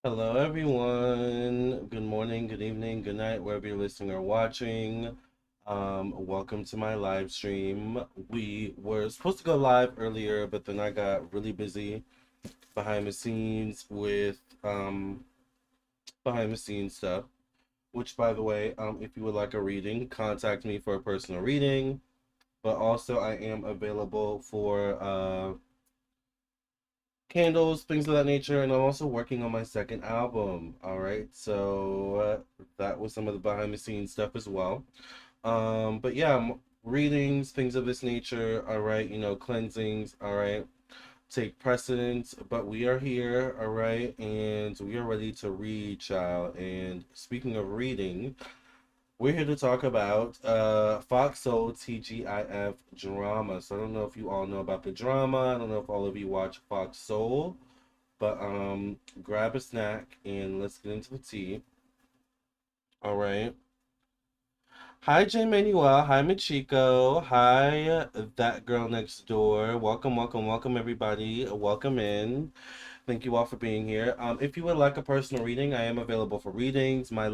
Hello, everyone. Good morning, good evening, good night, wherever you're listening or watching. Welcome to my live stream. We were supposed to go live earlier, but then I got really busy behind the scenes with behind the scenes stuff. Which, by the way, if you would like a reading, contact me for a personal reading. But also, I am available for candles, things of that nature, and I'm also working on my second album. All right, so that was some of the behind the scenes stuff as well. But yeah, readings, things of this nature. All right, cleansings. All right, take precedence. But we are here. All right, and we are ready to read, child. And speaking of reading. We're here to talk about Fox Soul TGIF drama. So I don't know if you all know about the drama. I don't know if all of you watch Fox Soul. But grab a snack and let's get into the tea. All right. Hi, J Manuel. Hi, Machiko. Hi, that girl next door. Welcome, welcome, welcome, everybody. Welcome in. Thank you all for being here. If you would like a personal reading, I am available for readings. My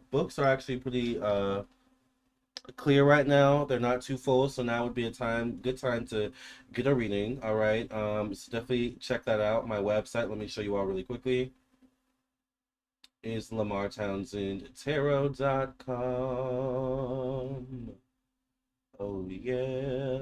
books are actually pretty clear right now. They're not too full, so now would be a good time to get a reading. All right. So definitely check that out. My website. Let me show you all really quickly. Is lamartownsendtarot.com. Oh yeah.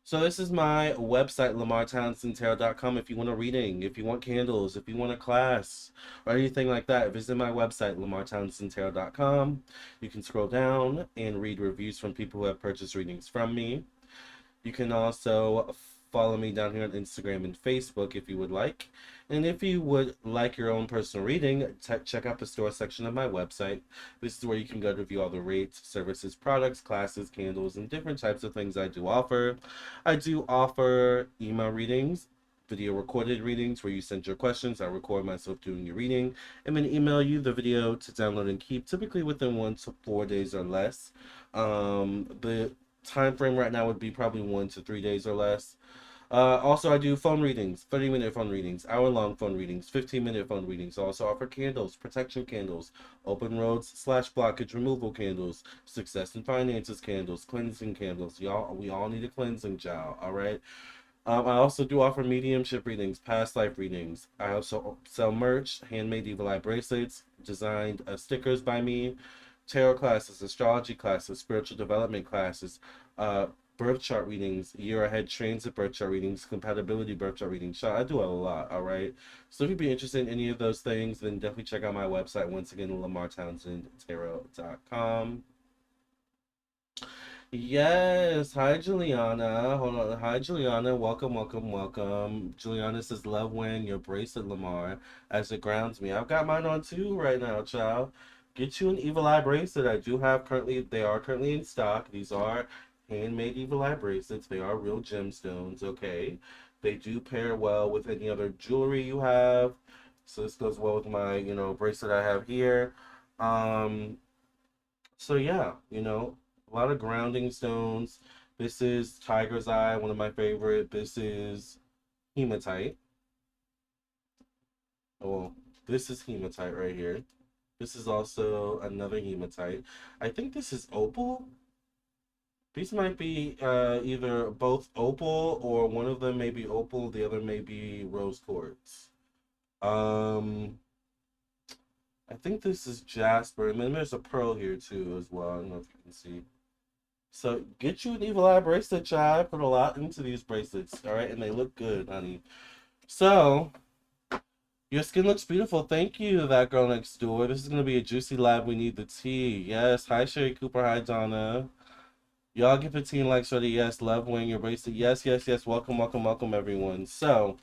So this is my website, lamartownsendtarot.com. If you want a reading, if you want candles, if you want a class, or anything like that, visit my website, lamartownsendtarot.com. You can scroll down and read reviews from people who have purchased readings from me. You can also follow me down here on Instagram and Facebook if you would like. And if you would like your own personal reading, check out the store section of my website. This is where you can go to view all the rates, services, products, classes, candles, and different types of things I do offer. I do offer email readings, video recorded readings where you send your questions. I record myself doing your reading and then email you the video to download and keep, typically within 1 to 4 days or less. The time frame right now would be probably 1 to 3 days or less. Also, I do phone readings, 30-minute phone readings, hour-long phone readings, 15-minute phone readings. I also offer candles, protection candles, open roads / blockage removal candles, success and finances candles, cleansing candles. Y'all, we all need a cleansing, child. All right. I also do offer mediumship readings, past life readings. I also sell merch, handmade evil eye bracelets, designed stickers by me, tarot classes, astrology classes, spiritual development classes, uh, birth chart readings, year ahead transit birth chart readings, compatibility birth chart readings. So I do a lot, all right? So if you'd be interested in any of those things, then definitely check out my website, once again, lamartownsendtarot.com. Yes. Hi, Juliana. Hold on. Hi, Juliana. Welcome, welcome, welcome. Juliana says, love wearing your bracelet, Lamarr, as it grounds me. I've got mine on too right now, child. Get you an evil eye bracelet. They are currently in stock. These are handmade evil eye bracelets. They are real gemstones, okay? They do pair well with any other jewelry you have. So this goes well with my, bracelet I have here. Um, so yeah, a lot of grounding stones. This is Tiger's Eye, one of my favorite. This is hematite. Oh, this is hematite right here. This is also another hematite. I think this is opal. These might be either both opal or one of them may be opal, the other may be rose quartz. Um, I think this is jasper, and then there's a pearl here too as well. I don't know if you can see. So get you an evil eye bracelet, child. I put a lot into these bracelets, all right, and they look good, honey. So your skin looks beautiful. Thank you, that girl next door. This is gonna be a juicy live. We need the tea. Yes. Hi, Sherry Cooper. Hi, Donna. Y'all give a teen likes already. Yes. Love wearing your bracelet. Yes, yes, yes. Welcome, welcome, welcome, everyone. So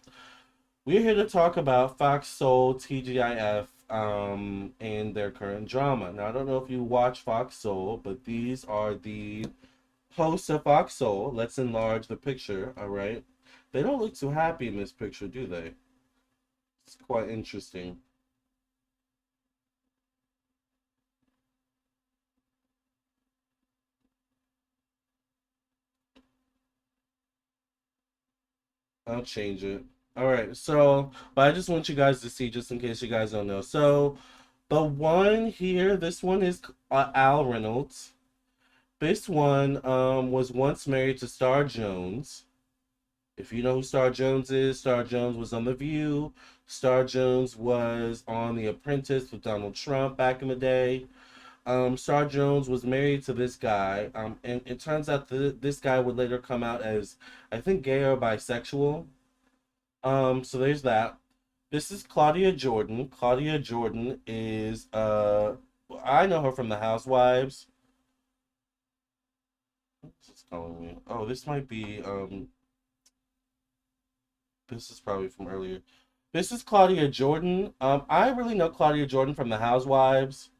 we're here to talk about Fox Soul TGIF and their current drama. Now I don't know if you watch Fox Soul, but these are the host of Fox Soul. Let's enlarge the picture, all right? They don't look too happy in this picture, do they? It's quite interesting. I'll change it. All right. So, but I just want you guys to see, just in case you guys don't know. So, the one here, this one is Al Reynolds. This one was once married to Star Jones. If you know who Star Jones is, Star Jones was on The View. Star Jones was on The Apprentice with Donald Trump back in the day. Star Jones was married to this guy, and it turns out that this guy would later come out as, I think, gay or bisexual. So there's that. This is Claudia Jordan. Claudia Jordan is, I know her from The Housewives. What's it calling me? Oh, this might be, this is probably from earlier. This is Claudia Jordan. I really know Claudia Jordan from The Housewives.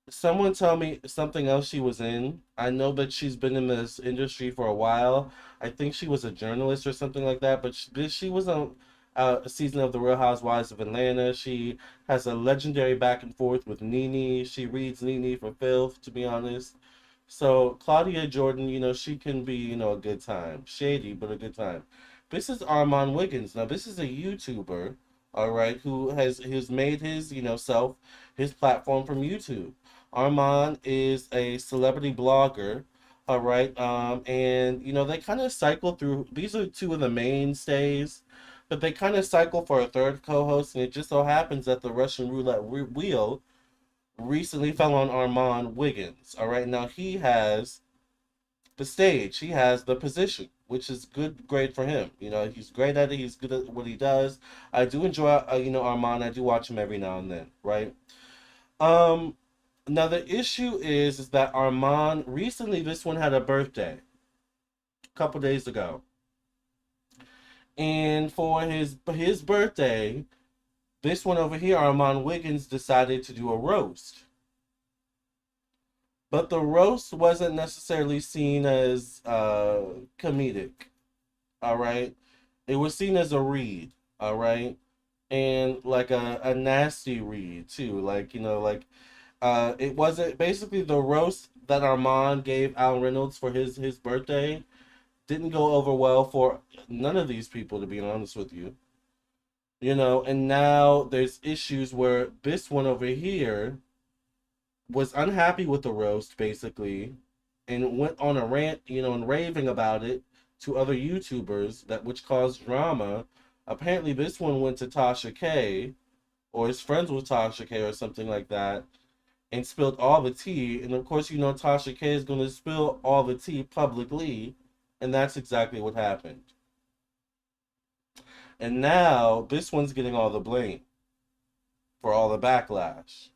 Someone tell me something else she was in. I know that she's been in this industry for a while. I think she was a journalist or something like that, but she was on a season of The Real Housewives of Atlanta. She has a legendary back and forth with Nene. She reads Nene for filth, to be honest. So Claudia Jordan, she can be, a good time. Shady, but a good time. This is Armon Wiggins. Now, this is a YouTuber, all right, who's made his, self, his platform from YouTube. Armon is a celebrity blogger, all right, and they kind of cycle through. These are two of the mainstays, but they kind of cycle for a third co-host, and it just so happens that the Russian roulette wheel recently fell on Armon Wiggins. All right, now he has the stage, he has the position, which is good, great for him. He's great at it. He's good at what he does. I do enjoy, Armon. I do watch him every now and then, right? Um, Now the issue is that Armand recently, this one had a birthday a couple days ago, and for his birthday, this one over here, Armon Wiggins, decided to do a roast. But the roast wasn't necessarily seen as comedic. All right, it was seen as a read. All right, and like a nasty read too. Like it wasn't basically the roast that Armand gave Al Reynolds for his birthday didn't go over well for none of these people, to be honest with you. And now there's issues where this one over here was unhappy with the roast, basically, and went on a rant, and raving about it to other YouTubers, that which caused drama. Apparently, this one went to Tasha K, or is friends with Tasha K, or something like that, and spilled all the tea. And of course, Tasha K is going to spill all the tea publicly, and that's exactly what happened. And now this one's getting all the blame for all the backlash,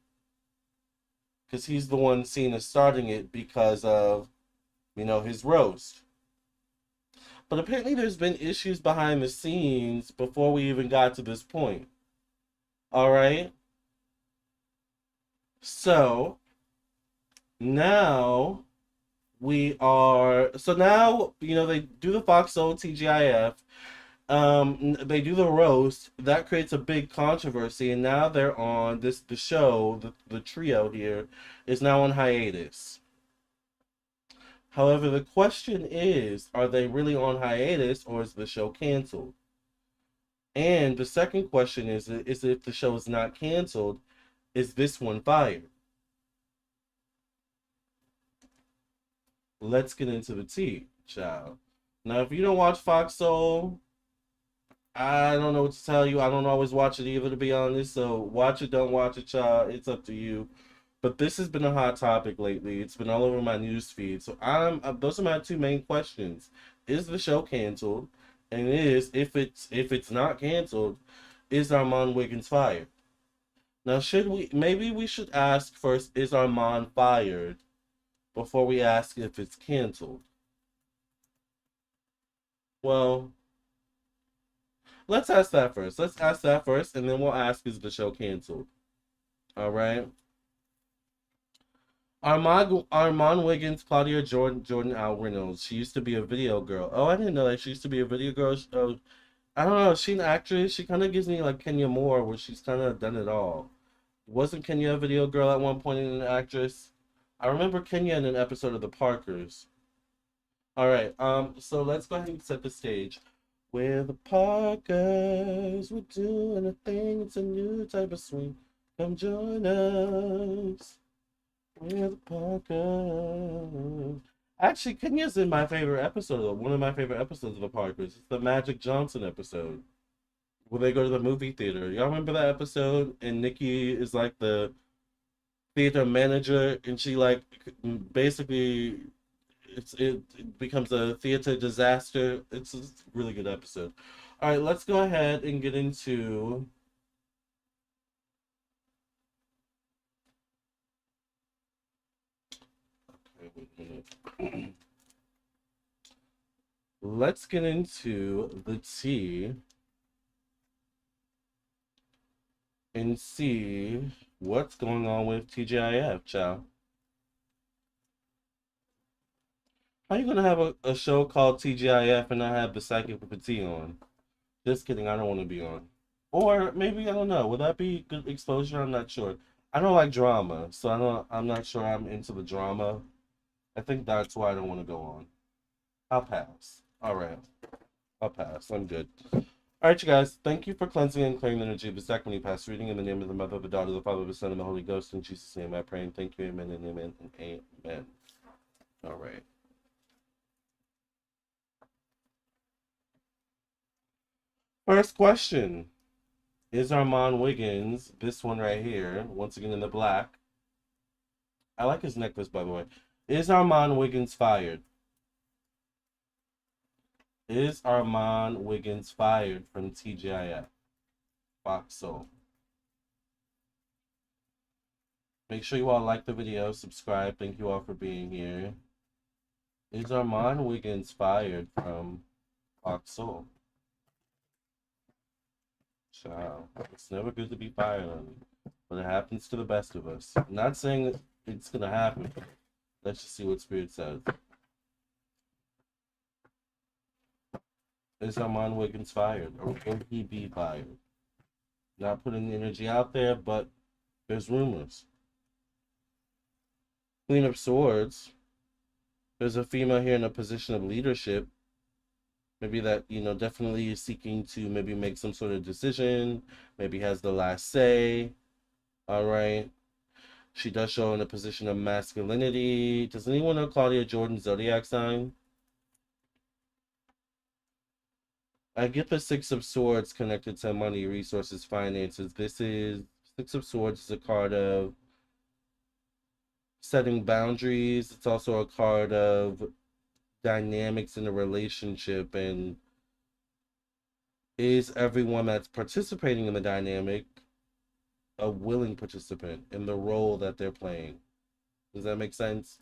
because he's the one seen as starting it because of, his roast. But apparently there's been issues behind the scenes before we even got to this point. All right? So now now, they do the Fox Soul TGIF. They do the roast. That creates a big controversy, and now they're on the show, the trio here is now on hiatus. However, the question is, are they really on hiatus, or is the show canceled? And the second question is if the show is not canceled, is this one fired? Let's get into the tea, child. Now, if you don't watch Fox Soul, I don't know what to tell you. I don't always watch it either, to be honest. So watch it, don't watch it, child. It's up to you. But this has been a hot topic lately. It's been all over my news feed. So those are my two main questions: is the show canceled? And if it's not canceled, is Armon Wiggins fired? Now, maybe we should ask first: is Armon fired, before we ask if it's canceled? Well, let's ask that first. Let's ask that first, and then we'll ask, is the show canceled? All right. Armon Wiggins, Claudia Jordan Al Reynolds. She used to be a video girl. Oh, I didn't know that she used to be a video girl. Oh, I don't know. Is she an actress? She kind of gives me like Kenya Moore, where she's kind of done it all. Wasn't Kenya a video girl at one point and an actress? I remember Kenya in an episode of The Parkers. All right. So let's go ahead and set the stage. We're the Parkers. We're doing a thing. It's a new type of swing. Come join us. We're the Parkers. Actually, Kenya's in my favorite episode. One of my favorite episodes of the Parkers. It's the Magic Johnson episode where they go to the movie theater. Y'all remember that episode? And Nikki is like the theater manager, and she like basically it becomes a theater disaster. It's a really good episode. All right, let's go ahead and get into. Okay, wait a minute. Let's get into the tea and see what's going on with TGIF, child. How you gonna have a show called TGIF and not have the psychic with the T on? Just kidding, I don't want to be on. Or maybe I don't know. Would that be good exposure? I'm not sure. I don't like drama, so I'm not sure I'm into the drama. I think that's why I don't want to go on. I'll pass. All right, I'll pass. I'm good. All right, you guys. Thank you for cleansing and clearing the energy of the sacrament past reading in the name of the Mother, of the Daughter, of the Father, of the Son, and the Holy Ghost. In Jesus' name, I pray and thank you. Amen and amen and amen. All right. First question. Is Armon Wiggins, this one right here, once again in the black? I like his necklace, by the way. Is Armon Wiggins fired? Is Armon Wiggins fired from TGIF? Fox Soul. Make sure you all like the video, subscribe. Thank you all for being here. Is Armon Wiggins fired from Fox Soul? Child, it's never good to be fired on me, but it happens to the best of us. I'm not saying it's gonna happen. Let's just see what Spirit says. Is Armon Wiggins fired, or will he be fired? Not putting the energy out there, but there's rumors. Queen of Swords. There's a female here in a position of leadership. Maybe that, definitely is seeking to maybe make some sort of decision. Maybe has the last say. All right. She does show in a position of masculinity. Does anyone know Claudia Jordan's zodiac sign? I get the Six of Swords connected to money, resources, finances. This is Six of Swords is a card of setting boundaries. It's also a card of dynamics in a relationship, and is everyone that's participating in the dynamic a willing participant in the role that they're playing? Does that make sense?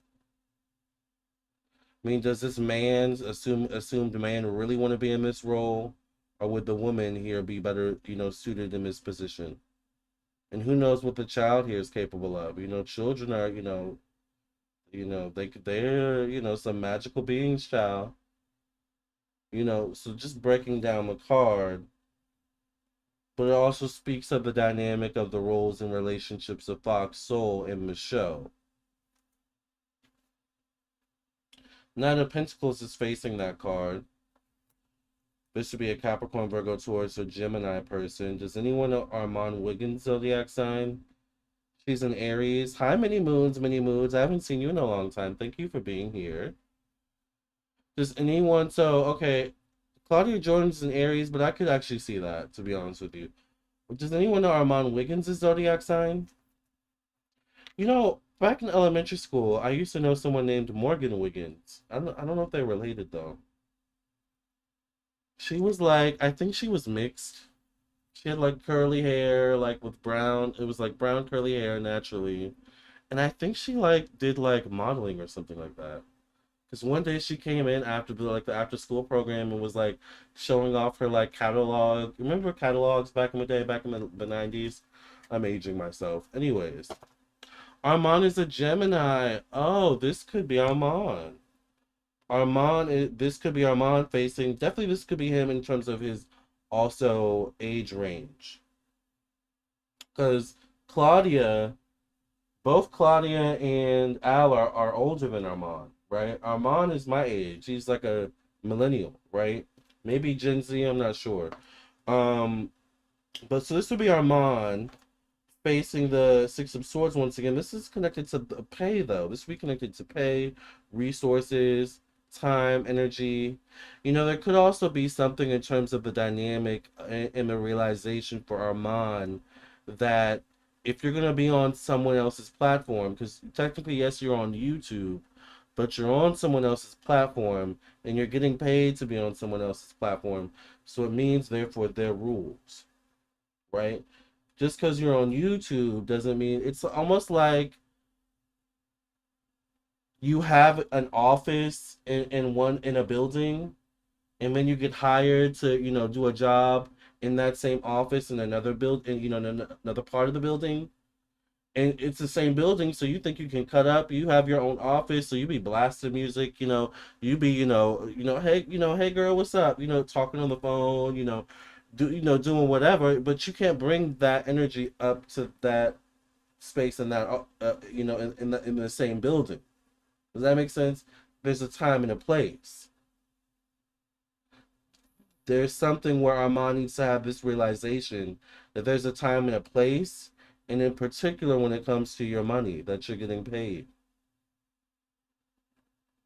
I mean, does this assumed man really want to be in this role, or would the woman here be better, suited in this position? And who knows what the child here is capable of? Children are, they're, some magical beings, child. So just breaking down the card, but it also speaks of the dynamic of the roles and relationships of Fox Soul and Michelle. Knight of Pentacles is facing that card. This should be a Capricorn, Virgo, Taurus, or Gemini person. Does anyone know Armon Wiggins' zodiac sign? She's an Aries. Hi, Many Moons, Many Moods. I haven't seen you in a long time. Thank you for being here. Does anyone... So, okay, Claudia Jordan's an Aries, but I could actually see that, to be honest with you. Does anyone know Armon Wiggins' zodiac sign? Back in elementary school, I used to know someone named Morgan Wiggins. I don't know if they're related, though. She was like, I think she was mixed. She had like curly hair, like with brown. It was like brown curly hair naturally. And I think she like did like modeling or something like that. Because one day she came in after the after school program and was like showing off her like catalog. Remember catalogs back in the day, back in the 90s? I'm aging myself. Anyways, Armon is a Gemini. Oh, this could be Armon. This could be Armon facing, definitely this could be him in terms of his also age range. Because both Claudia and Al are older than Armon, right? Armon is my age. He's like a millennial, right? Maybe Gen Z, I'm not sure. Um, but so this would be Armand facing the Six of Swords once again. This is connected to the pay, though. This would be connected to pay, resources, time, energy. There could also be something in terms of the dynamic and the realization for Armand that if you're going to be on someone else's platform, because technically, yes, you're on YouTube, but you're on someone else's platform and you're getting paid to be on someone else's platform. So it means, therefore, their rules, right? Just because you're on YouTube doesn't mean it's almost like you have an office in a building, and then you get hired to do a job in that same office in another build in another part of the building, and it's the same building, so you think you can cut up, you have your own office, so you be blasting music, you be hey, hey girl, what's up, talking on the phone, doing whatever, but you can't bring that energy up to that space in that in the same building. Does that make sense? There's a time and a place. There's something where Armand needs to have this realization that there's a time and a place, and in particular when it comes to your money that you're getting paid,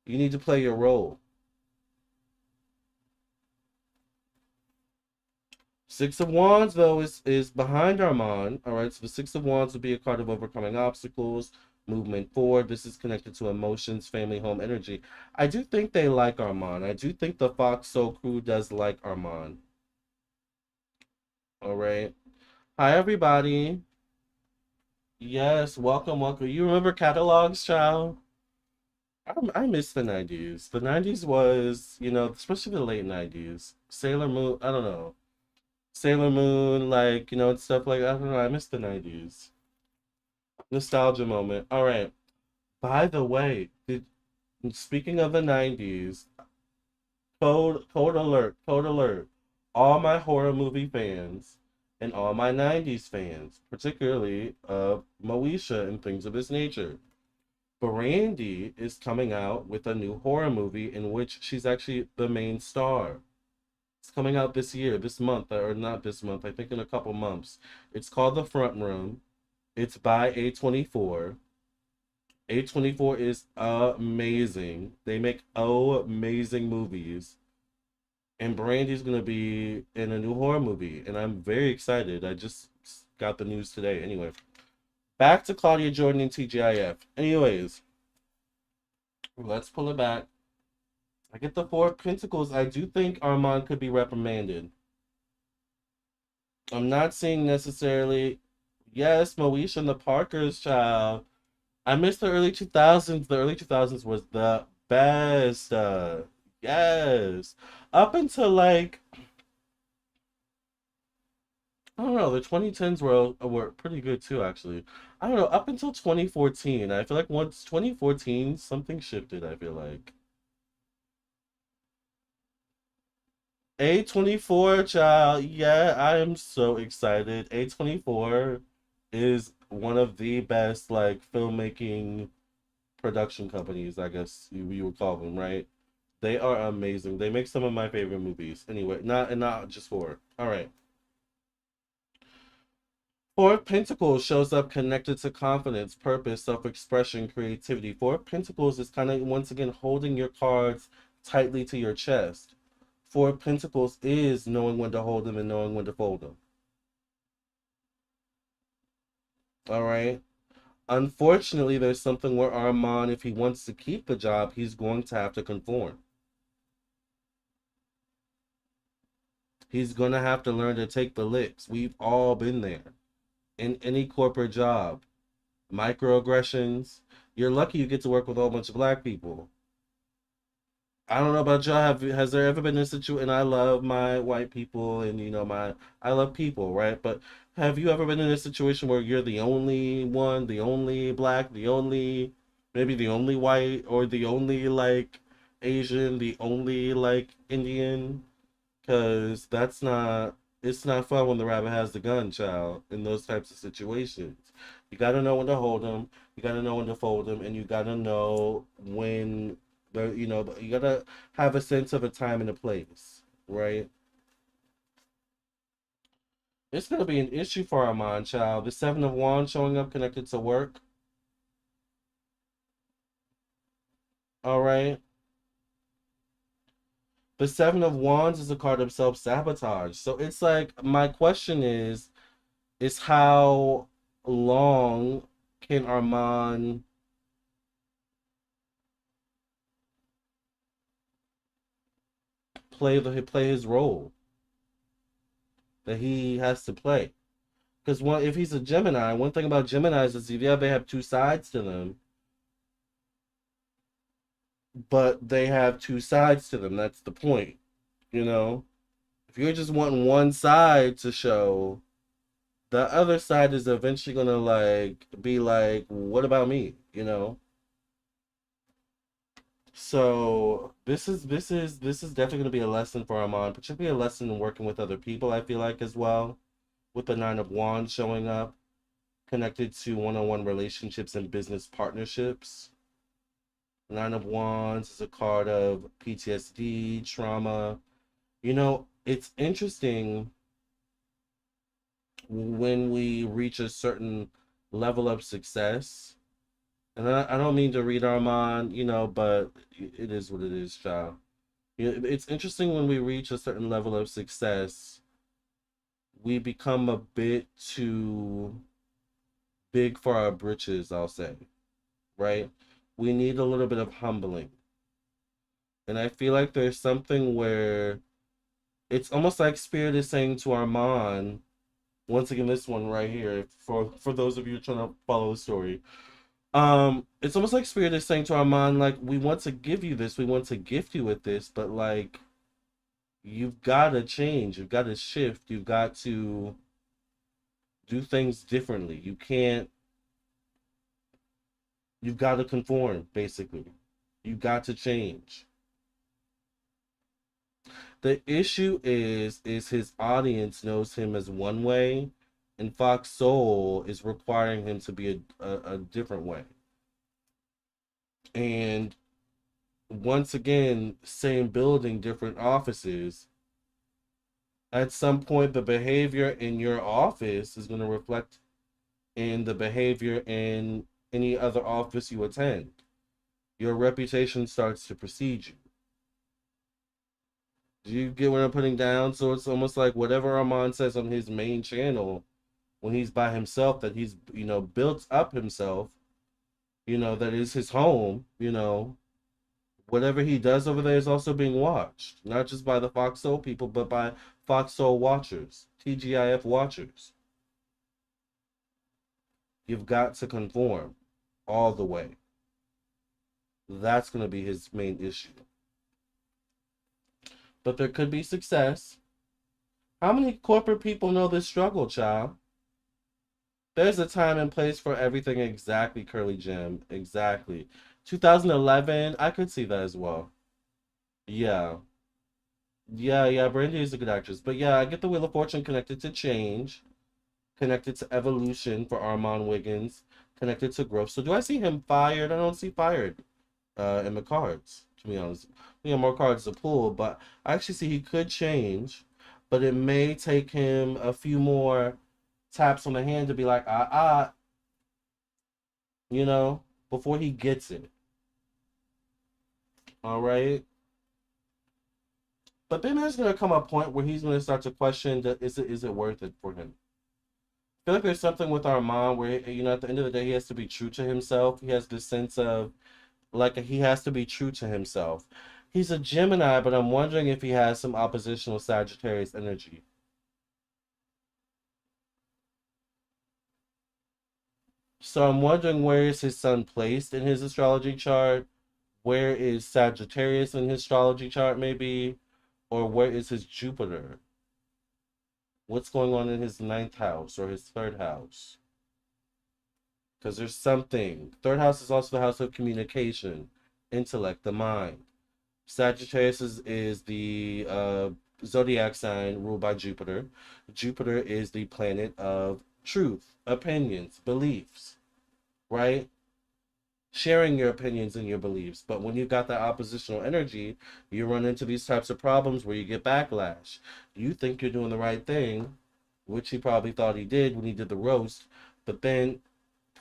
you need to play your role. Six of Wands, though, is behind Armand. All right, so the Six of Wands would be a card of overcoming obstacles, movement forward. This is connected to emotions, family, home energy. I do think they like Armand. I do think the Fox Soul crew does like Armand. All right. Hi, everybody. Yes, welcome, welcome. You remember catalogs, child? I miss the 90s. The 90s was, especially the late 90s. Sailor Moon, I don't know. Sailor Moon, like, and stuff like, I don't know. I miss the 90s. Nostalgia moment. All right. By the way, speaking of the 90s, code alert. All my horror movie fans and all my 90s fans, particularly Moesha and things of this nature. Brandy is coming out with a new horror movie in which she's actually the main star. It's coming out this year, this month, or not this month, I think in a couple months. It's called The Front Room. It's by A24. A24 is amazing. They make amazing movies. And Brandy's going to be in a new horror movie. And I'm very excited. I just got the news today. Anyway, back to Claudia Jordan and TGIF. Anyways, let's pull it back. I get the Four of Pentacles. I do think Armand could be reprimanded. I'm not seeing necessarily. Yes, Moesha and the Parkers, child. I miss the early 2000s. The early 2000s was the best. Yes. Up until like, I don't know, the 2010s were pretty good too, actually. I don't know, up until 2014. I feel like once 2014, something shifted, I feel like. A24, child. Yeah, I am so excited. A24 is one of the best like filmmaking production companies, I guess you would call them, right? They are amazing. They make some of my favorite movies. Anyway, not just horror. All right. Four of Pentacles shows up connected to confidence, purpose, self-expression, creativity. Four of Pentacles is kind of once again holding your cards tightly to your chest. Four of Pentacles is knowing when to hold them and knowing when to fold them. All right. Unfortunately, there's something where Armand, if he wants to keep the job, he's going to have to conform. He's going to have to learn to take the licks. We've all been there. In any corporate job, microaggressions. You're lucky you get to work with a whole bunch of black people. I don't know about y'all. Has there ever been a situation? And I love my white people, and I love people, right? But have you ever been in a situation where you're the only one, the only black, the only maybe the only white, or the only like Asian, the only like Indian? Because it's not fun when the rabbit has the gun, child, in those types of situations. You got to know when to hold them, you got to know when to fold them, and you got to know when, you got to have a sense of a time and a place. right? It's gonna be an issue for Armand, child. The Seven of Wands showing up connected to work. All right. The Seven of Wands is a card of self-sabotage. So it's like my question is how long can Armand play his role that he has to play? Because one, if he's a Gemini, one thing about Geminis is yeah, they have two sides to them, but they have two sides to them. That's the point, you know. If you're just wanting one side to show, the other side is eventually gonna like be like, what about me? You know. So this is definitely gonna be a lesson for Armand, particularly a lesson in working with other people. I feel like as well, with the Nine of Wands showing up, connected to one-on-one relationships and business partnerships. Nine of Wands is a card of PTSD, trauma. You know, it's interesting when we reach a certain level of success. And I don't mean to read Armand, you know, but it is what it is, child. It's interesting when we reach a certain level of success, we become a bit too big for our britches, I'll say, right? We need a little bit of humbling. And I feel like there's something where it's almost like Spirit is saying to Armand, once again, this one right here, for those of you trying to follow the story. It's almost like Spirit is saying to Armand, like, we want to give you this, we want to gift you with this, but like you've gotta change, you've got to shift, you've got to do things differently. You've got to conform, basically. You've got to change. The issue is his audience knows him as one way, and Fox Soul is requiring him to be a different way. And once again, same building, different offices. At some point, the behavior in your office is going to reflect in the behavior in any other office you attend. Your reputation starts to precede you. Do you get what I'm putting down? So it's almost like whatever Armand says on his main channel when he's by himself, that he's, built up himself, that is his home, whatever he does over there is also being watched, not just by the Fox Soul people, but by Fox Soul watchers, TGIF watchers. You've got to conform all the way. That's going to be his main issue. But there could be success. How many corporate people know this struggle, child? There's a time and place for everything, exactly, Curly Jim. Exactly. 2011, I could see that as well. Yeah. Yeah, Brandy is a good actress. But yeah, I get the Wheel of Fortune connected to change, connected to evolution for Armon Wiggins, connected to growth. So do I see him fired? I don't see fired in the cards, to be honest. We have more cards to pull, but I actually see he could change, but it may take him a few more taps on the hand to be like, you know, before he gets it. All right. But then there's gonna come a point where he's gonna start to question that is it worth it for him? I feel like there's something with Armand where at the end of the day he has to be true to himself. He has this sense of like he has to be true to himself. He's a Gemini, but I'm wondering if he has some oppositional Sagittarius energy. So I'm wondering where is his sun placed in his astrology chart? Where is Sagittarius in his astrology chart, maybe? Or where is his Jupiter? What's going on in his ninth house or his third house? Because there's something. Third house is also the house of communication, intellect, the mind. Sagittarius is the zodiac sign ruled by Jupiter. Jupiter is the planet of truth, opinions, beliefs, right? sharing your opinions and your beliefs. But when you got that oppositional energy, you run into these types of problems where you get backlash. You think you're doing the right thing, which he probably thought he did when he did the roast, but then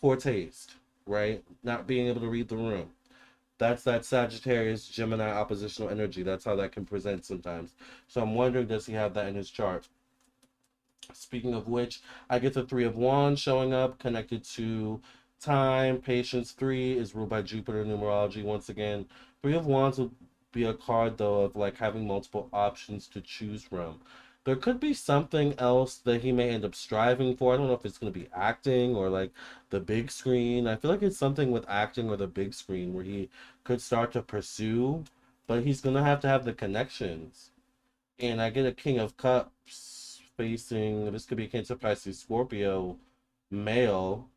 poor taste, right? Not being able to read the room. That's that Sagittarius Gemini oppositional energy. That's how that can present sometimes. So I'm wondering, does he have that in his chart? Speaking of which, I get the Three of Wands showing up, connected to time. Patience 3 is ruled by Jupiter numerology. Once again, Three of Wands will be a card, though, of like having multiple options to choose from. There could be something else that he may end up striving for. I don't know if it's going to be acting or like the big screen. I feel like it's something with acting or the big screen where he could start to pursue, but he's going to have the connections. And I get a King of Cups facing, this could be a Cancer, Pisces, Scorpio male,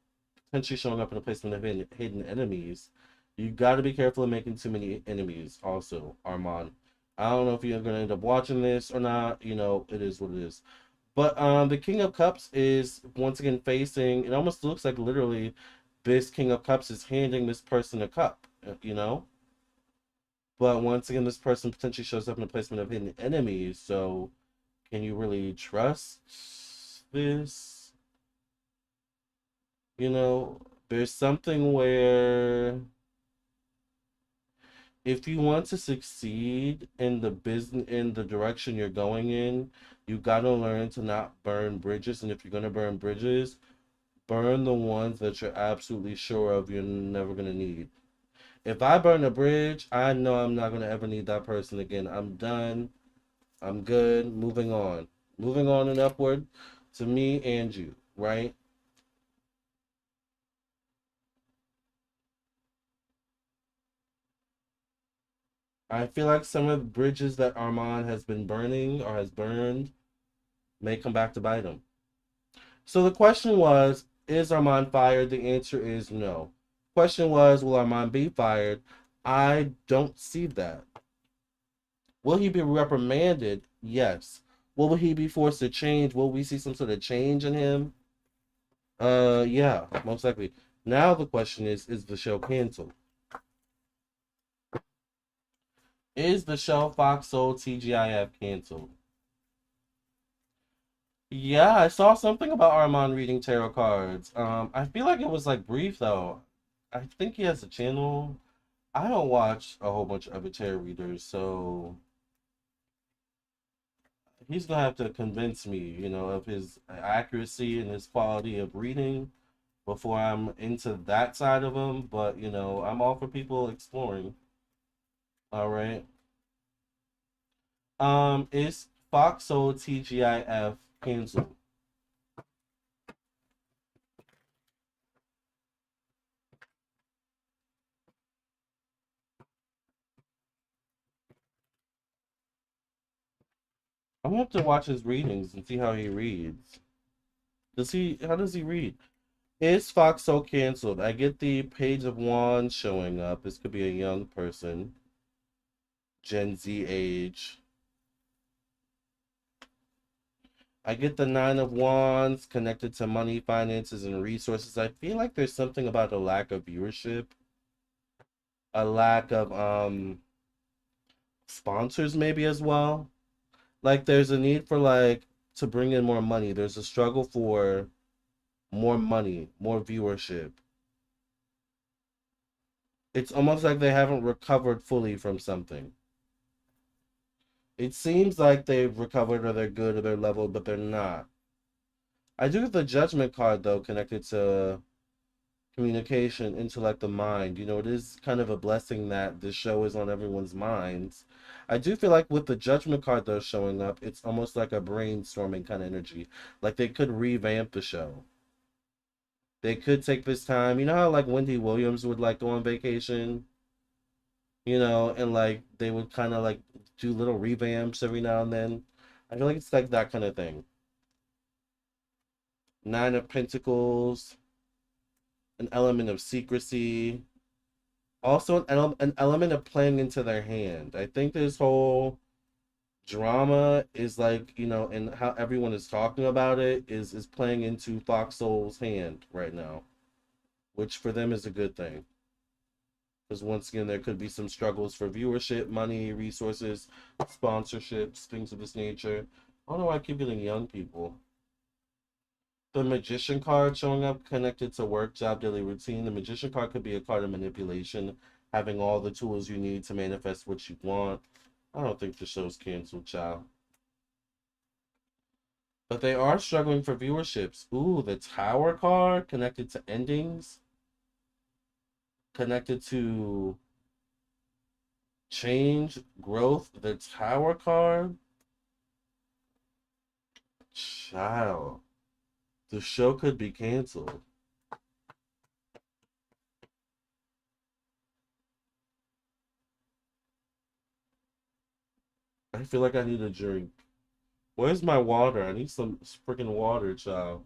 potentially showing up in a placement of hidden enemies. You got to be careful of making too many enemies, also, Armon. I don't know if you're going to end up watching this or not. You know, it is what it is. But the King of Cups is once again facing, it almost looks like literally this King of Cups is handing this person a cup, you know? But once again, this person potentially shows up in a placement of hidden enemies. So, can you really trust this? You know, there's something where if you want to succeed in the business, in the direction you're going in, you got to learn to not burn bridges. And if you're going to burn bridges, burn the ones that you're absolutely sure of you're never going to need. If I burn a bridge, I know I'm not going to ever need that person again. I'm done. I'm good. Moving on. Moving on and upward to me and you, right? I feel like some of the bridges that Armand has been burning or has burned may come back to bite him. So the question was, is Armand fired? The answer is no. Question was, will Armand be fired? I don't see that. Will he be reprimanded? Yes. Will he be forced to change? Will we see some sort of change in him? Yeah, most likely. Now the question is the show canceled? Is the show Fox Soul TGIF canceled? Yeah, I saw something about Armand reading tarot cards. I feel like it was like brief though. I think he has a channel. I don't watch a whole bunch of other tarot readers, so he's gonna have to convince me, you know, of his accuracy and his quality of reading before I'm into that side of him. But you know, I'm all for people exploring. All right. Is Fox Soul TGIF canceled? I'm gonna have to watch his readings and see how he reads. Does he? How does he read? Is Fox so canceled? I get the Page of Wands showing up. This could be a young person, Gen Z age. I get the Nine of Wands connected to money, finances, and resources. I feel like there's something about a lack of viewership, a lack of sponsors maybe as well. Like there's a need for like to bring in more money. There's a struggle for more money, more viewership. It's almost like they haven't recovered fully from something. It seems like they've recovered or they're good or they're leveled, but they're not. I do get the judgment card though, connected to communication, intellect, the mind. You know, it is kind of a blessing that this show is on everyone's minds. I do feel like with the judgment card though showing up, it's almost like a brainstorming kind of energy. Like they could revamp the show. They could take this time. You know how like Wendy Williams would like go on vacation, you know, and like they would kind of like do little revamps every now and then. I feel like it's like that kind of thing. Nine of Pentacles, an element of secrecy, also an element of playing into their hand. I think this whole drama is like, you know, and how everyone is talking about it is playing into Fox Soul's hand right now, which for them is a good thing. Because once again, there could be some struggles for viewership, money, resources, sponsorships, things of this nature. I don't know why I keep getting young people. The magician card showing up connected to work, job, daily routine. The magician card could be a card of manipulation, having all the tools you need to manifest what you want. I don't think the show's canceled, child. But they are struggling for viewerships. Ooh, the Tower card connected to endings, connected to change, growth. The Tower card, child. The show could be canceled. I feel like I need a drink. Where's my water? I need some freaking water, child.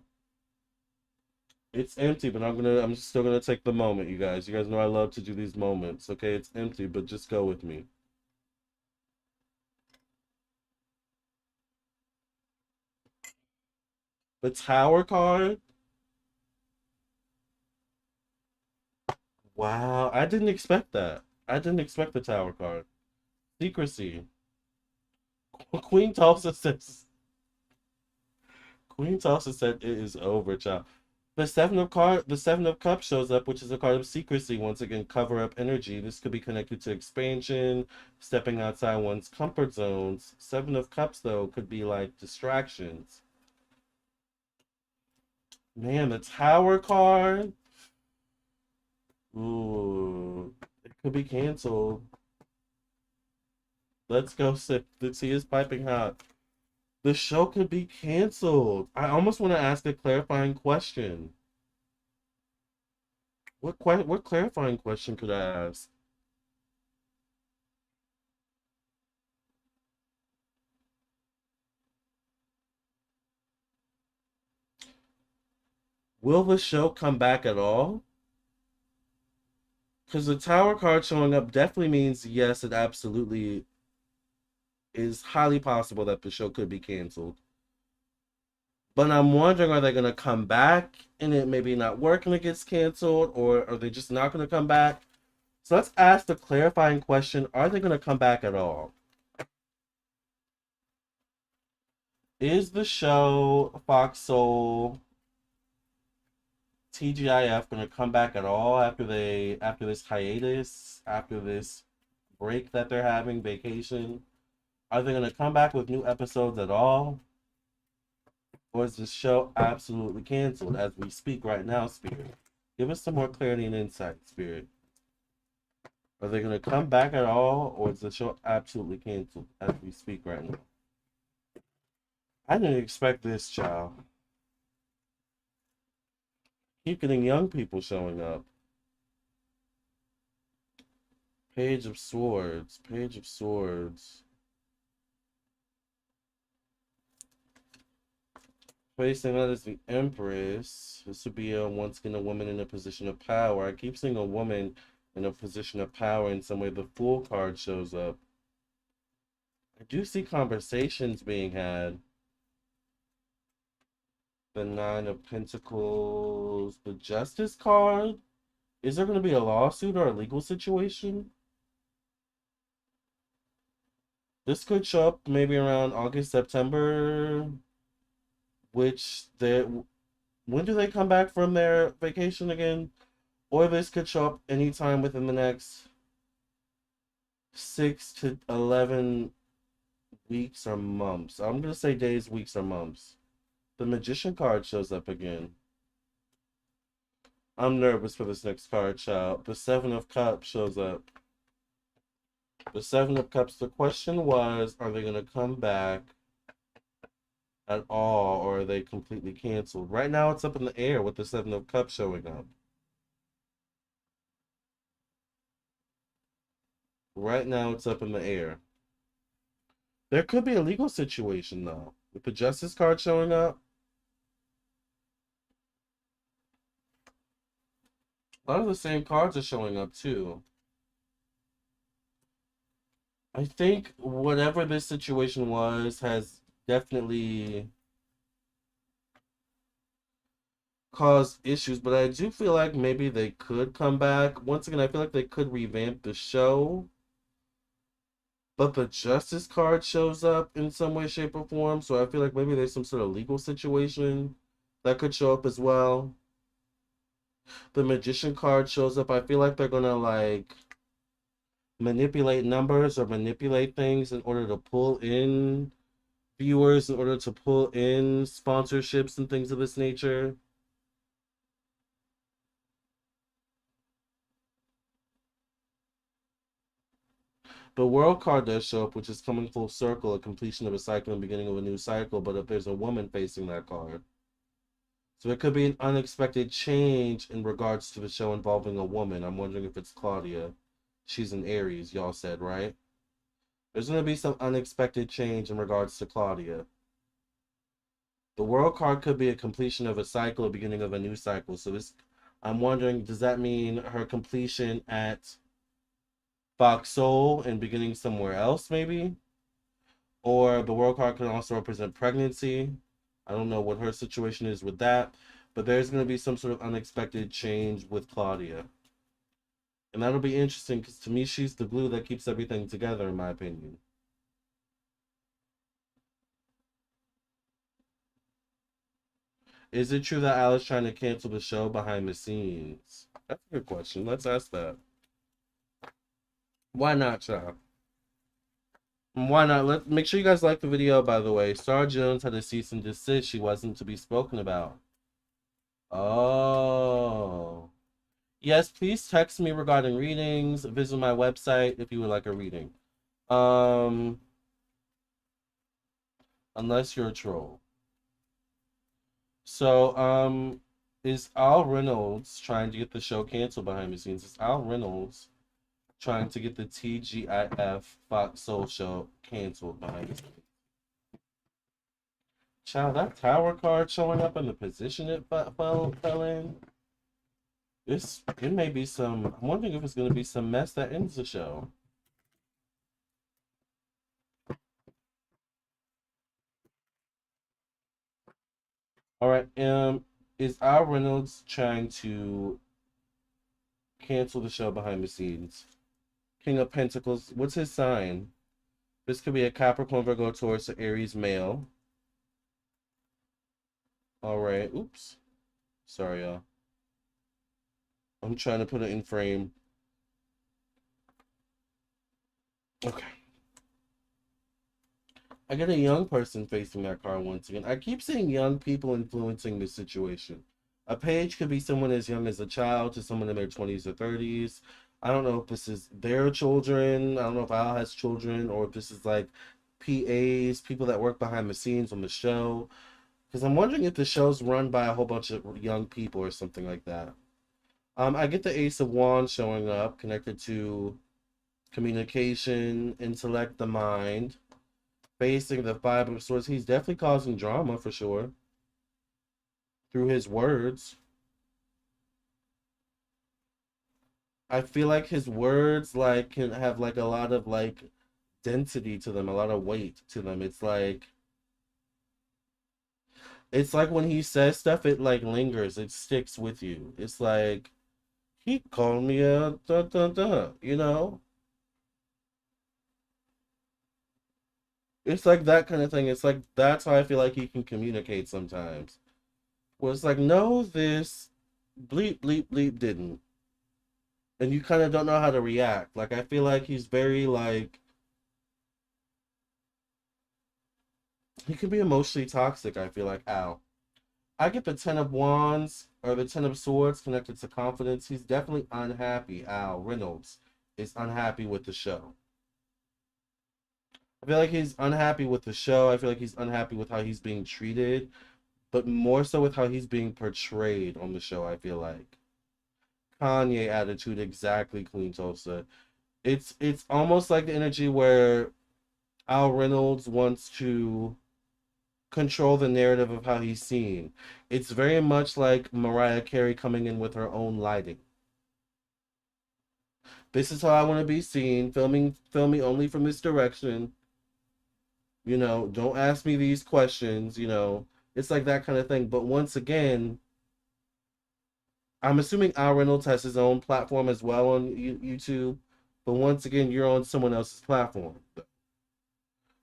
It's empty, but I'm just still gonna take the moment, you guys. You guys know I love to do these moments, okay? It's empty, but just go with me. The Tower card? Wow, I didn't expect that. I didn't expect the Tower card. Secrecy. Queen Tulsa says Queen Tulsa said it is over, child. The Seven of Cups shows up, which is a card of secrecy. Once again, cover up energy. This could be connected to expansion, stepping outside one's comfort zones. Seven of Cups, though, could be like distractions. Man, the Tower card. Ooh, it could be canceled. Let's go. Sip. The tea is piping hot. The show could be canceled. I almost want to ask a clarifying question. What clarifying question could I ask? Will the show come back at all? Because the Tower card showing up definitely means yes, it absolutely is highly possible that the show could be canceled. But I'm wondering, are they going to come back and it maybe not work and it gets canceled, or are they just not going to come back? So let's ask the clarifying question: are they going to come back at all? Is the show Fox Soul TGIF going to come back at all after this hiatus, after this break that they're having, vacation? Are they going to come back with new episodes at all? Or is this show absolutely canceled as we speak right now, Spirit? Give us some more clarity and insight, Spirit. Are they going to come back at all, or is the show absolutely canceled as we speak right now? I didn't expect this, child. Keep getting young people showing up. Page of Swords. Page of Swords. Facing that is the Empress. This would be once again a woman in a position of power. I keep seeing a woman in a position of power in some way. The Fool card shows up. I do see conversations being had. The Nine of Pentacles. The Justice card. Is there going to be a lawsuit or a legal situation? This could show up maybe around August, September. Which they when do they come back from their vacation again? Or this could show up anytime within the next 6 to 11 weeks or months. I'm gonna say days, weeks, or months. The Magician card shows up again. I'm nervous for this next card, child. The Seven of Cups shows up. The Seven of Cups. The question was, are they gonna come back at all, or are they completely canceled? Right now, it's up in the air with the Seven of Cups showing up. Right now, it's up in the air. There could be a legal situation, though. With the Justice card showing up, a lot of the same cards are showing up, too. I think whatever this situation was has definitely cause issues, but I do feel like maybe they could come back. Once again, I feel like they could revamp the show, but the Justice card shows up in some way, shape, or form. So I feel like maybe there's some sort of legal situation that could show up as well. The Magician card shows up. I feel like they're gonna like manipulate numbers or manipulate things in order to pull in viewers, in order to pull in sponsorships and things of this nature. The World card does show up, which is coming full circle, a completion of a cycle and beginning of a new cycle, but if there's a woman facing that card. So it could be an unexpected change in regards to the show involving a woman. I'm wondering if it's Claudia. She's an Aries, y'all said, right? There's going to be some unexpected change in regards to Claudia. The World card could be a completion of a cycle, a beginning of a new cycle. So this, I'm wondering, does that mean her completion at Fox Soul and beginning somewhere else, maybe? Or the World card can also represent pregnancy. I don't know what her situation is with that, but there's going to be some sort of unexpected change with Claudia. And that'll be interesting because to me, she's the glue that keeps everything together, in my opinion. Is it true that Alice trying to cancel the show behind the scenes? That's a good question. Let's ask that. Why not, child? Why not? Let make sure you guys like the video, by the way. Star Jones had a cease and desist. She wasn't to be spoken about. Oh. Yes, please text me regarding readings. Visit my website if you would like a reading. Um, unless you're a troll. So, is Al Reynolds trying to get the show canceled behind the scenes? Is Al Reynolds trying to get the TGIF Fox Soul show canceled behind the scenes? Child, that tower card showing up in the position it fell in. It may be some. I'm wondering if it's going to be some mess that ends the show. All right. Is Al Reynolds trying to cancel the show behind the scenes? King of Pentacles. What's his sign? This could be a Capricorn, Virgo, Taurus, or Aries male. All right. Oops. Sorry, y'all. I'm trying to put it in frame. Okay. I get a young person facing that card once again. I keep seeing young people influencing this situation. A page could be someone as young as a child to someone in their 20s or 30s. I don't know if this is their children. I don't know if Al has children or if this is like PAs, people that work behind the scenes on the show. Because I'm wondering if the show's run by a whole bunch of young people or something like that. I get the Ace of Wands showing up, connected to communication, intellect, the mind. Facing the Five of Swords, he's definitely causing drama for sure through his words. I feel like his words like can have like a lot of like density to them, a lot of weight to them. It's like when he says stuff, it like lingers, it sticks with you. It's like he called me a da da da, you know? It's like that kind of thing. It's like that's how I feel like he can communicate sometimes. Where it's like, no, this bleep bleep bleep didn't. And you kind of don't know how to react. Like I feel like he's very like he can be emotionally toxic, I feel like Al. I get the Ten of Wands or the Ten of Swords connected to confidence. He's definitely unhappy. Al Reynolds is unhappy with the show. I feel like he's unhappy with the show. I feel like he's unhappy with how he's being treated, but more so with how he's being portrayed on the show, I feel like. Kanye attitude, exactly, Queen Tulsa. It's almost like the energy where Al Reynolds wants to control the narrative of how he's seen. It's very much like Mariah Carey coming in with her own lighting. This is how I want to be seen. Film me only from this direction. Don't ask me these questions. It's like that kind of thing. But once again, I'm assuming Al Reynolds has his own platform as well on YouTube, but once again, you're on someone else's platform.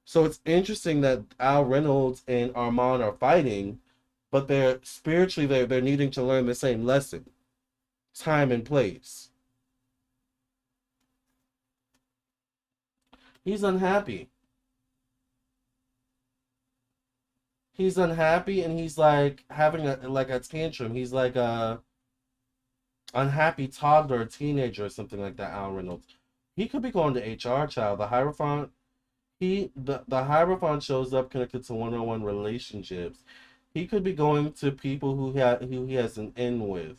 So it's interesting that Al Reynolds and Armon are fighting, but they're spiritually they're needing to learn the same lesson, time and place. He's unhappy. He's unhappy, and he's like having a tantrum. He's like a unhappy toddler or teenager or something like that. Al Reynolds. He could be going to HR, child. The Hierophant. The Hierophant shows up connected to one-on-one relationships. He could be going to people who he has an in with.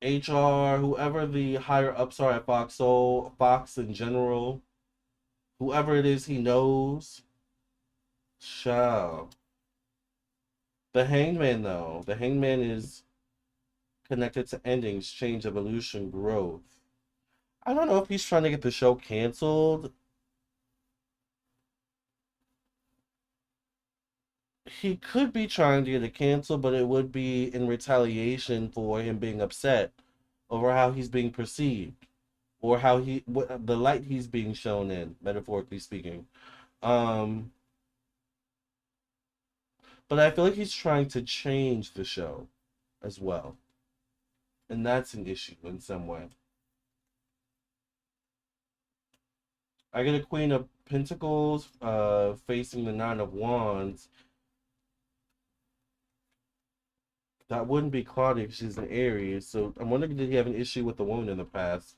HR, whoever the higher ups are at Fox Soul, Fox in general, whoever it is he knows. Shall. The Hangman though. The Hangman is connected to endings, change, evolution, growth. I don't know if he's trying to get the show canceled. He could be trying to get it canceled, but it would be in retaliation for him being upset over how he's being perceived or how the light he's being shown in, metaphorically speaking. Um, but I feel like he's trying to change the show as well, and that's an issue in some way. I get a Queen of Pentacles facing the Nine of Wands. That wouldn't be Claudia because she's an Aries. So I'm wondering, did he have an issue with the woman in the past?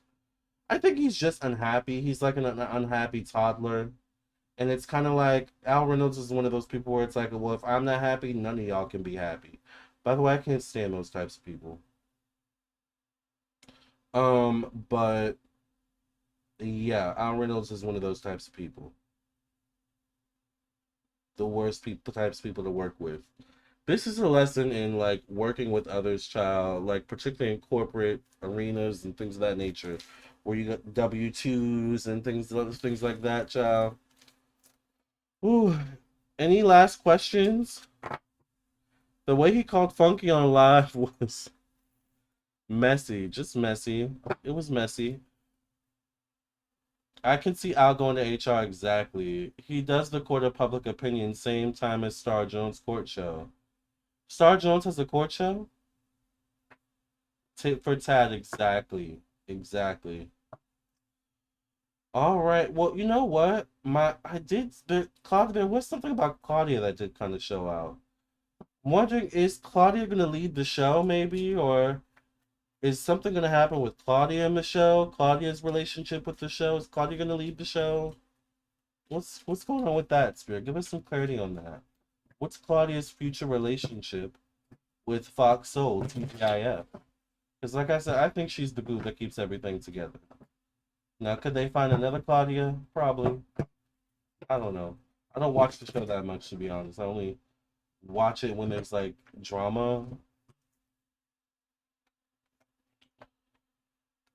I think he's just unhappy. He's like an unhappy toddler. And it's kind of like Al Reynolds is one of those people where it's like, well, if I'm not happy, none of y'all can be happy. By the way, I can't stand those types of people. But yeah, Al Reynolds is one of those types of people. The worst people, types of people to work with. This is a lesson in like working with others, child, like particularly in corporate arenas and things of that nature, where you got W-2s and things like that, child. Ooh. Any last questions? The way he called Funky on live was messy, just messy. It was messy. I can see Al going to HR exactly. He does the court of public opinion same time as Star Jones' court show. Star Jones has a court show? Tit for tat, exactly. Exactly. All right. Well, you know what? Claudia, there was something about Claudia that did kind of show out. I'm wondering, is Claudia gonna lead the show maybe, or is something gonna happen with Claudia and Michelle? Claudia's relationship with the show? Is Claudia gonna lead the show? What's going on with that, Spirit? Give us some clarity on that. What's Claudia's future relationship with Fox Soul, TGIF? Because like I said, I think she's the glue that keeps everything together. Now, could they find another Claudia? Probably. I don't know. I don't watch the show that much, to be honest. I only watch it when there's like drama.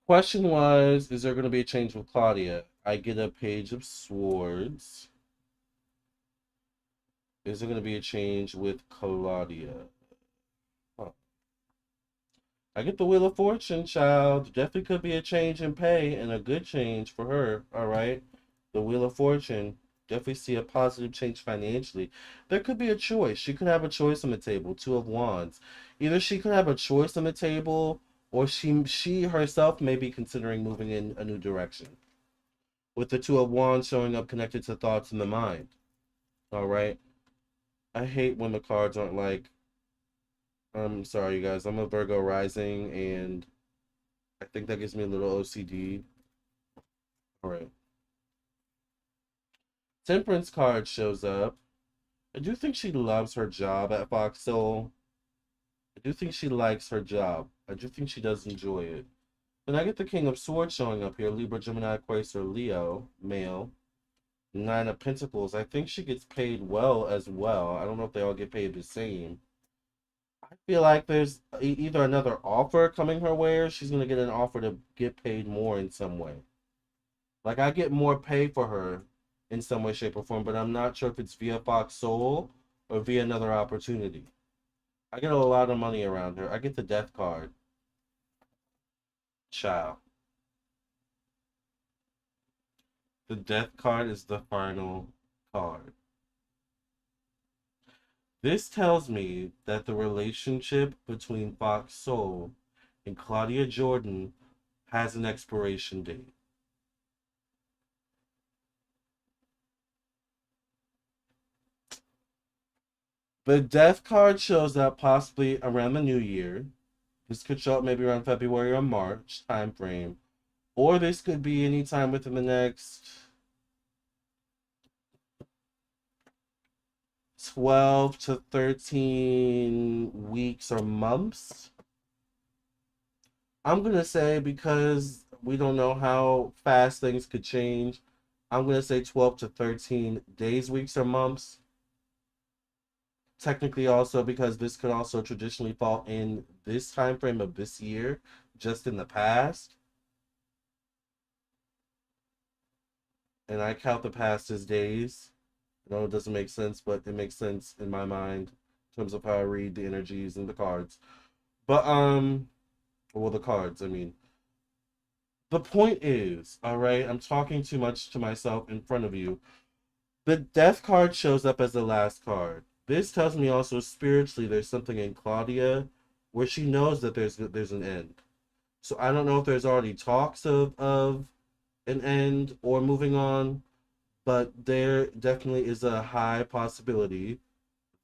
Question was, is there going to be a change with Claudia? I get a Page of Swords. Is there going to be a change with Claudia? Huh. I get the Wheel of Fortune, child. Definitely could be a change in pay and a good change for her. All right. The Wheel of Fortune. Definitely see a positive change financially. There could be a choice. She could have a choice on the table. Two of Wands. Either she could have a choice on the table, or she herself may be considering moving in a new direction. With the Two of Wands showing up connected to thoughts in the mind. All right. I hate when the cards aren't like. I'm sorry, you guys. I'm a Virgo rising, and I think that gives me a little OCD. All right. Temperance card shows up. I do think she loves her job at Fox Soul. I do think she likes her job. I do think she does enjoy it. Then I get the King of Swords showing up here. Libra, Gemini, Aquarius, or Leo, male. Nine of Pentacles. I think she gets paid well as well. I don't know if they all get paid the same. I feel like there's either another offer coming her way, or she's going to get an offer to get paid more in some way. Like, I get more pay for her in some way, shape, or form, but I'm not sure if it's via Fox Soul or via another opportunity. I get a lot of money around her. I get the death card. Ciao. The death card is the final card. This tells me that the relationship between Fox Soul and Claudia Jordan has an expiration date. The death card shows up possibly around the new year. This could show up maybe around February or March time frame. Or this could be anytime within the next 12 to 13 weeks or months. I'm going to say, because we don't know how fast things could change, I'm going to say 12 to 13 days, weeks, or months. Technically, also because this could also traditionally fall in this time frame of this year, just in the past. And I count the past as days. I know it doesn't make sense, but it makes sense in my mind in terms of how I read the energies and the cards. But well, the cards, I mean. The point is, all right, I'm talking too much to myself in front of you. The death card shows up as the last card. This tells me also spiritually there's something in Claudia where she knows that there's an end. So I don't know if there's already talks of an end or moving on, but there definitely is a high possibility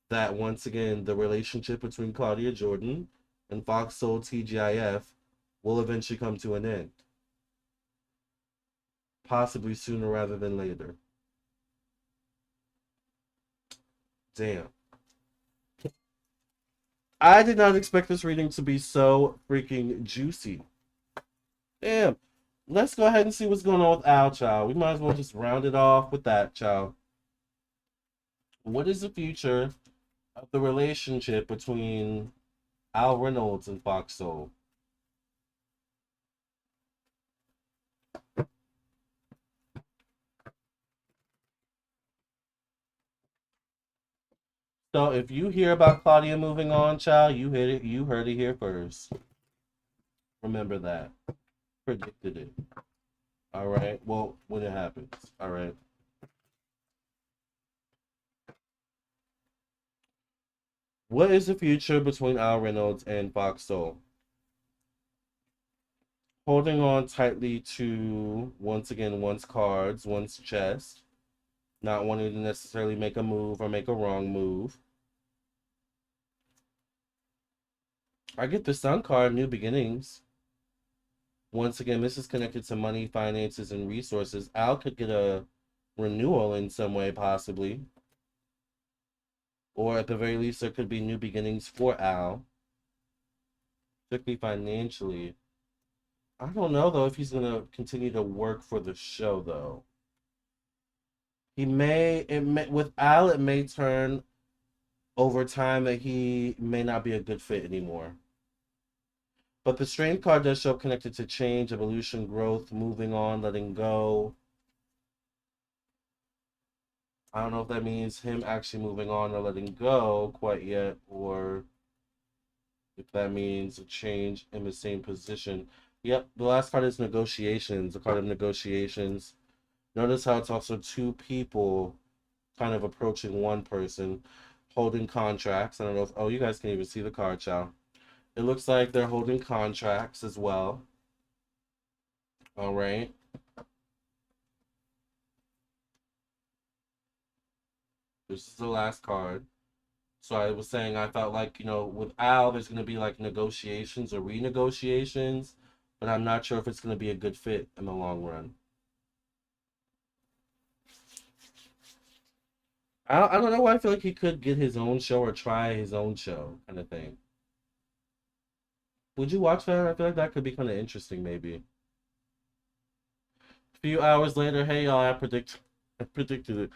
that once again the relationship between Claudia Jordan and Fox Soul TGIF will eventually come to an end, possibly sooner rather than later. Damn. I did not expect this reading to be so freaking juicy. Damn. Let's go ahead and see what's going on with Al, child. We might as well just round it off with that, child. What is the future of the relationship between Al Reynolds and Fox Soul? So if you hear about Claudia moving on, child, you heard it here first. Remember that. Predicted it. All right. Well, when it happens. All right. What is the future between Al Reynolds and Fox Soul? Holding on tightly to, once again, one's cards, one's chest, not wanting to necessarily make a move or make a wrong move. I get the Sun card, new beginnings. Once again, this is connected to money, finances, and resources. Al could get a renewal in some way, possibly. Or at the very least, there could be new beginnings for Al, particularly financially. I don't know, though, if he's going to continue to work for the show, though. With Al, it may turn over time that he may not be a good fit anymore. But the strength card does show up connected to change, evolution, growth, moving on, letting go. I don't know if that means him actually moving on or letting go quite yet, or if that means a change in the same position. Yep, the last card is negotiations, the card of negotiations. Notice how it's also two people kind of approaching one person, holding contracts. I don't know if, oh, you guys can even see the card, child. It looks like they're holding contracts as well. All right. This is the last card. So I was saying I felt like, with Al, there's going to be like negotiations or renegotiations, but I'm not sure if it's going to be a good fit in the long run. I don't know why I feel like he could get his own show or try his own show kind of thing. Would you watch that? I feel like that could be kind of interesting, maybe. A few hours later, hey y'all, I predicted it.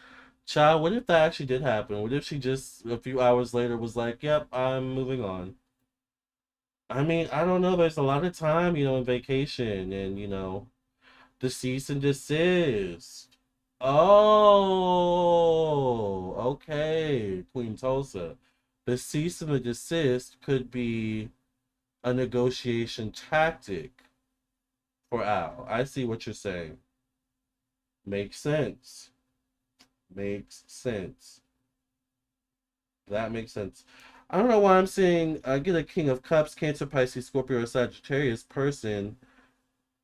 Child, what if that actually did happen? What if she just a few hours later was like, "Yep, I'm moving on." I mean, I don't know. There's a lot of time, in vacation, and the cease and desist. Oh, okay, Queen Tulsa. The cease and the desist could be a negotiation tactic for Al. I see what you're saying. Makes sense. Makes sense. That makes sense. I don't know why I'm seeing I get a King of Cups, Cancer, Pisces, Scorpio, or Sagittarius person.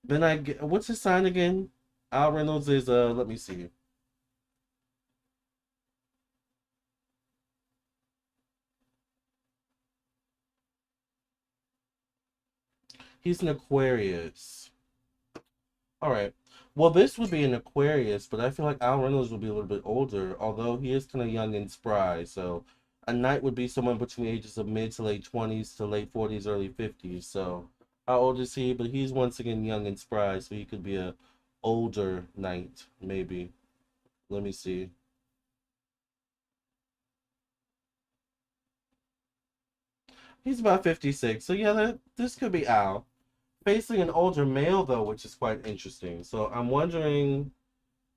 Then I get what's his sign again? Al Reynolds is let me see. He's an Aquarius. All right. Well, this would be an Aquarius, but I feel like Al Reynolds would be a little bit older, although he is kind of young and spry. So a knight would be someone between the ages of mid to late 20s to late 40s, early 50s. So how old is he? But he's once again young and spry, so he could be a older knight, maybe. Let me see. He's about 56. So yeah, this could be Al. Facing an older male though, which is quite interesting. So I'm wondering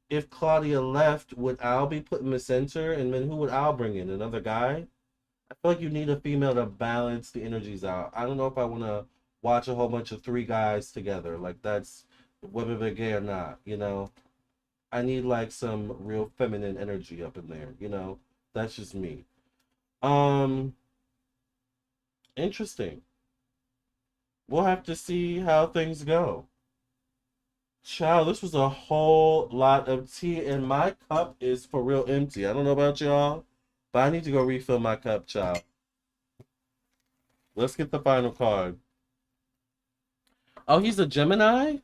if Claudia left, would Al be put in the center? And then who would Al bring in? Another guy? I feel like you need a female to balance the energies out. I don't know if I want to watch a whole bunch of three guys together. Like, that's whether they're gay or not, you know? I need like some real feminine energy up in there, you know? That's just me. Um, Interesting. We'll have to see how things go. Child, this was a whole lot of tea, and my cup is for real empty. I don't know about y'all, but I need to go refill my cup, child. Let's get the final card. Oh, he's a Gemini?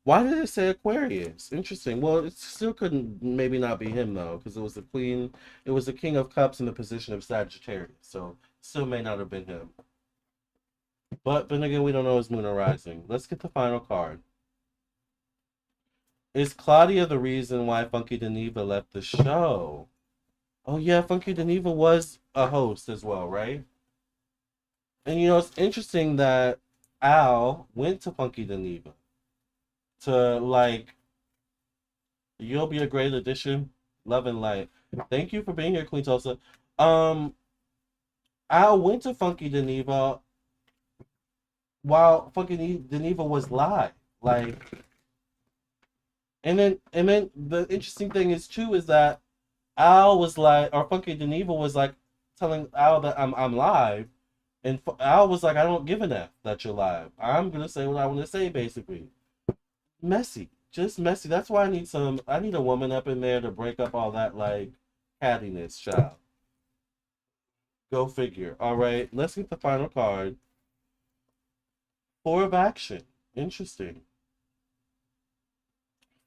Why did it say Aquarius? Interesting. Well, it still couldn't maybe not be him though, because it was the Queen, it was the King of Cups in the position of Sagittarius, so still may not have been him. But then again, we don't know his moon or rising. Let's get the final card. Is Claudia the reason why Funky Geneva left the show? Oh yeah, Funky Geneva was a host as well, right? And you know, it's interesting that Al went to Funky Geneva to like, you'll be a great addition. Love and light. Thank you for being here, Queen Tulsa. Um, Al went to Funky Geneva while Funky Geneva was live. Like, and then the interesting thing is too is that Al was like, or Funky Geneva was like telling Al that I'm live, and Al was like, I don't give a F that you're live. I'm gonna say what I want to say, basically. Messy, just messy. That's why I need some. I need a woman up in there to break up all that like cattiness, child. Go figure. All right, let's get the final card. Four of action. Interesting.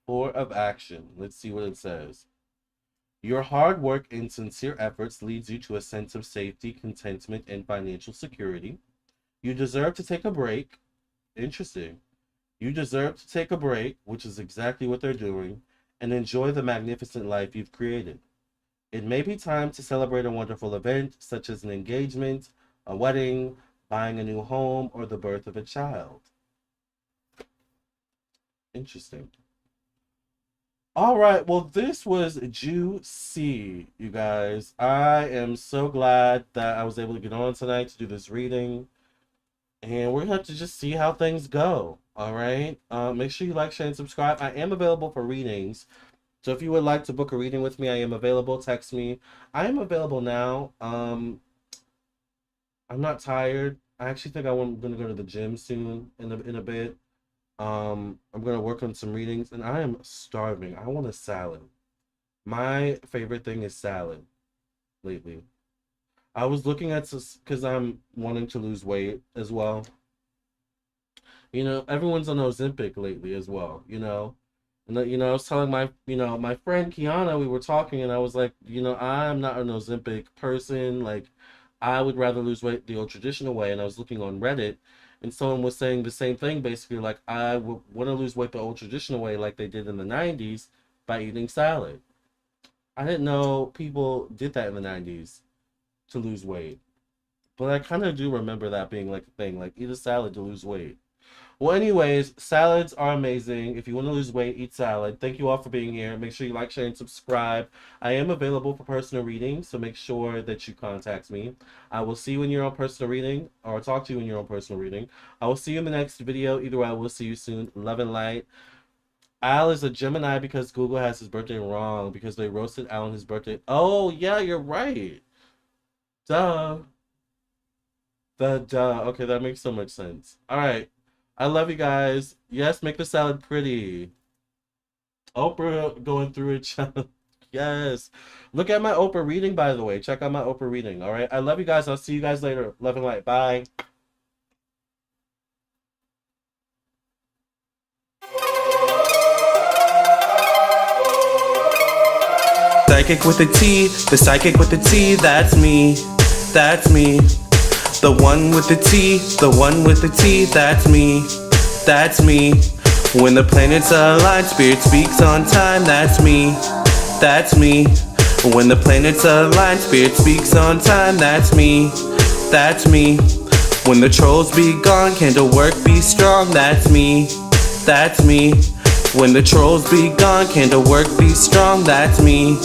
Four of action. Let's see what it says. Your hard work and sincere efforts leads you to a sense of safety, contentment, and financial security. You deserve to take a break. Interesting. You deserve to take a break, which is exactly what they're doing, and enjoy the magnificent life you've created. It may be time to celebrate a wonderful event, such as an engagement, a wedding, buying a new home, or the birth of a child. Interesting. All right, well, this was juicy, you guys. I am so glad that I was able to get on tonight to do this reading. And we're gonna have to just see how things go. All right. Make sure you like, share, and subscribe. I am available for readings. So if you would like to book a reading with me, I am available. Text me. I am available now. I'm not tired. I actually think I'm gonna go to the gym soon in a bit. I'm gonna work on some readings, and I am starving. I want a salad. My favorite thing is salad lately. I was looking at this because I'm wanting to lose weight as well. You know, everyone's on Ozempic lately as well, you know. And you know, I was telling my friend Kiana, we were talking, and I was like, you know, I'm not an Ozempic person. Like, I would rather lose weight the old traditional way. And I was looking on Reddit, and someone was saying the same thing, basically, like, I would want to lose weight the old traditional way, like they did in the 90s, by eating salad. I didn't know people did that in the 90s to lose weight. But I kind of do remember that being like a thing, like eat a salad to lose weight. Well, anyways, salads are amazing. If you want to lose weight, eat salad. Thank you all for being here. Make sure you like, share, and subscribe. I am available for personal reading, so make sure that you contact me. I will see you in your own personal reading, or talk to you in your own personal reading. I will see you in the next video. Either way, I will see you soon. Love and light. Al is a Gemini because Google has his birthday wrong because they roasted Al on his birthday. Oh, yeah, you're right. Duh. Duh. Okay, that makes so much sense. All right. I love you guys. Yes, make the salad pretty. Oprah going through it. Yes. Look at my Oprah reading, by the way. Check out my Oprah reading. All right. I love you guys. I'll see you guys later. Love and light. Bye. Psychic with a T, the psychic with the T, that's me. That's me. The one with the T, the one with the T, that's me. That's me. When the planets align, spirit speaks on time, that's me. That's me. When the planets align, spirit speaks on time, that's me. That's me. When the trolls be gone, candle work be strong, that's me. That's me. When the trolls be gone, candle work be strong, that's me.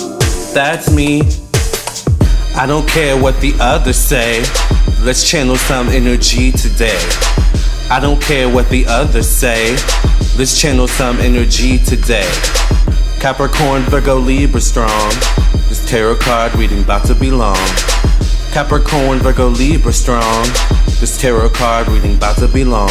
That's me. I don't care what the others say. Let's channel some energy today. I don't care what the others say. Let's channel some energy today. Capricorn, Virgo, Libra strong. This tarot card reading about to be long. Capricorn, Virgo, Libra strong. This tarot card reading about to be long.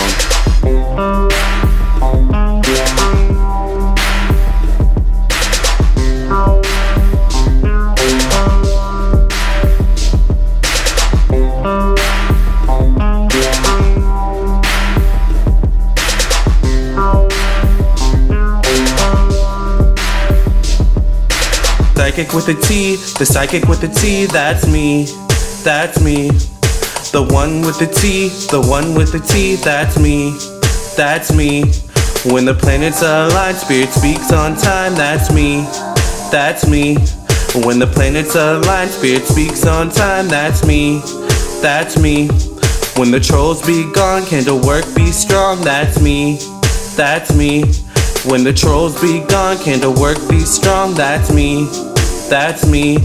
Psychic with a T, the psychic with the T, that's me. That's me. The one with the T, the one with the T, that's me. That's me. When the planets align, spirit speaks on time, that's me. That's me. When the planets align, spirit speaks on time, that's me. That's me. When the trolls be gone, candle work be strong, that's me. That's me. When the trolls be gone, candle work be strong, that's me. That's me.